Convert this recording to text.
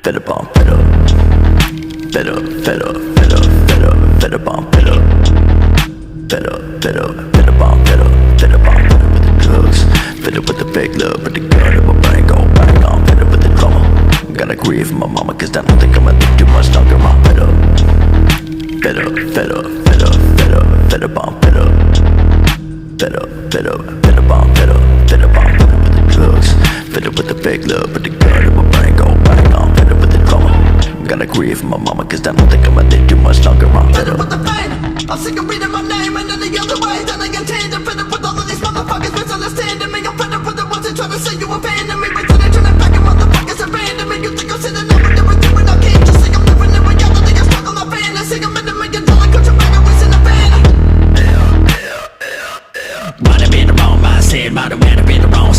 fed up on fed up, fed up, fed up, fed up, fed up, fed up on fed up, fed up, fed up, fed up on fed up, fed up on fed up with the drugs, fed up with the fake love, but the gun in my brain go bang on, fed up with the drama. Gotta grieve for my mama, cause I don't think I'ma live too much longer. I'm fed up, fed up, fed up, fed up, fed up, fed up on fed up, fed up, fed up, fed up on fed up, fed up on fed up with the drugs, fed up with the fake love, but the gun in my brain go bang on, fed up with the drama. Gotta grieve for my mama, cause I don't think I'ma live too much longer. I'm fed up with the pain. I'm sick of reading my name and any other way that I contain. I'm fed up with all of these motherfuckers misunderstanding me. I'm fed up with the ones that try to say you abandon me, but then they turn it back and motherfuckers abandon me. You think I'm sitting